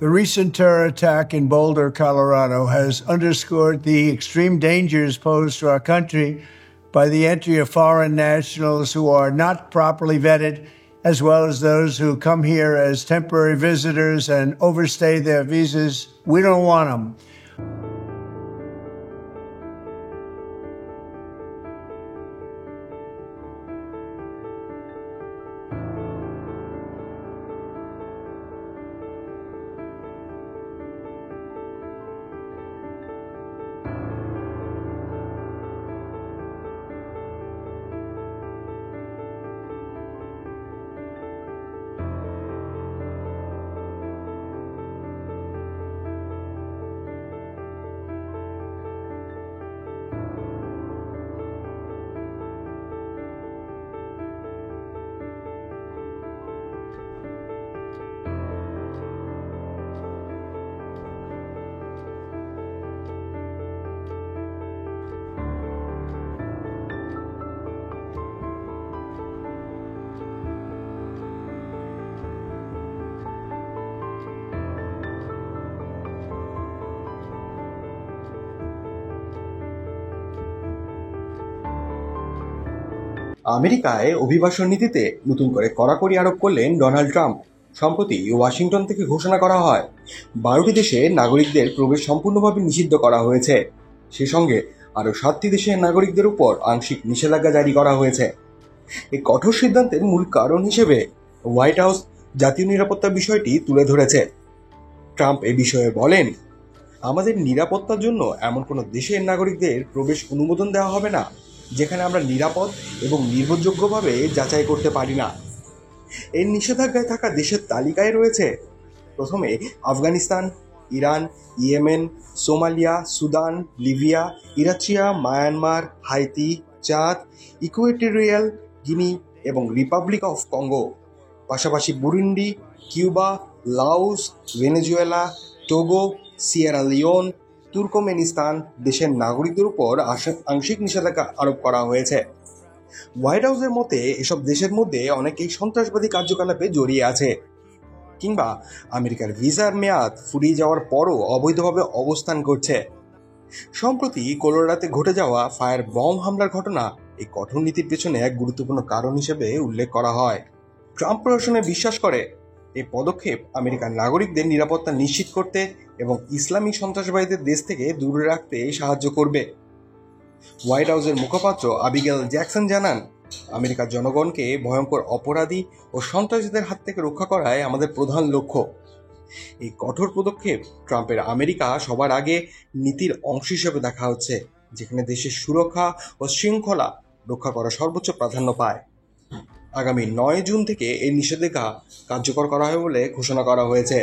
The recent terror attack in Boulder, Colorado, has underscored the extreme dangers posed to our country by the entry of foreign nationals who are not properly vetted, as well as those who come here as temporary visitors and overstay their visas. We don't want them. আমেরিকায় অভিবাসন নীতিতে নতুন করে কড়াকড়ি আরোপ করলেন Donald Trump. সম্প্রতি Washington থেকে ঘোষণা করা হয় 12টি দেশে নাগরিকদের প্রবেশ সম্পূর্ণভাবে নিষিদ্ধ করা হয়েছে। সে সঙ্গে আরও 7টি দেশের নাগরিকদের উপর আংশিক নিষেধাজ্ঞা জারি করা হয়েছে। এই কঠোর সিদ্ধান্তের মূল কারণ হিসেবে হোয়াইট হাউস জাতীয় নিরাপত্তার বিষয়টি তুলে ধরেছে। ট্রাম্প এ বিষয়ে বলেন, আমাদের নিরাপত্তার জন্য এমন কোনো দেশের নাগরিকদের প্রবেশ অনুমোদন দেওয়া হবে না যেখানে আমরা নিরাপদ এবং নির্ভরযোগ্যভাবে যাচাই করতে পারি না। এই নিষেধাজ্ঞায় থাকা দেশের তালিকায় রয়েছে প্রথমে Afghanistan, Iran, Yemen, Somalia, Sudan, Libya, Eritrea, Myanmar, Haiti, Chad, Equatorial Guinea এবং রিপাবলিক অফ কঙ্গো। পাশাপাশি Burundi, Cuba, Laos, Venezuela, Togo, Sierra Leone, Turkmenistan দেশের নাগরিকদের উপর আংশিক নিষেধাজ্ঞা আরোপ করা হয়েছে। হোয়াইট হাউসের মতে এসব দেশের মধ্যে অনেকেই সন্ত্রাসবাদী কার্যকলাপে জড়িয়ে আছে কিংবা আমেরিকার ভিসার মেয়াদ ফুরিয়ে যাওয়ার পরও অবৈধভাবে অবস্থান করছে। সম্প্রতি কলোরাডোতে ঘটে যাওয়া ফায়ার বম হামলার ঘটনা এই কঠোর নীতির পেছনে এক গুরুত্বপূর্ণ কারণ হিসেবে উল্লেখ করা হয়। ট্রাম্প প্রশাসনে বিশ্বাস করে এই পদক্ষেপ আমেরিকার নাগরিকদের নিরাপত্তা নিশ্চিত করতে এবং ইসলামী সন্ত্রাসবাদীদের দেশ থেকে দূরে রাখতে সাহায্য করবে। হোয়াইট হাউসের মুখপাত্র আবিগেল জ্যাকসন জানান, আমেরিকার জনগণকে ভয়ঙ্কর অপরাধী ও সন্ত্রাসীদের হাত থেকে রক্ষা করাই আমাদের প্রধান লক্ষ্য। এই কঠোর পদক্ষেপ ট্রাম্পের আমেরিকা সবার আগে নীতির অংশ হিসেবে দেখা হচ্ছে, যেখানে দেশের সুরক্ষা ও শৃঙ্খলা রক্ষা করা সর্বোচ্চ প্রাধান্য পায়। আগামী 9 জুন থেকে এই নিষেধাজ্ঞা কার্যকর করা হবে বলে ঘোষণা করা হয়েছে।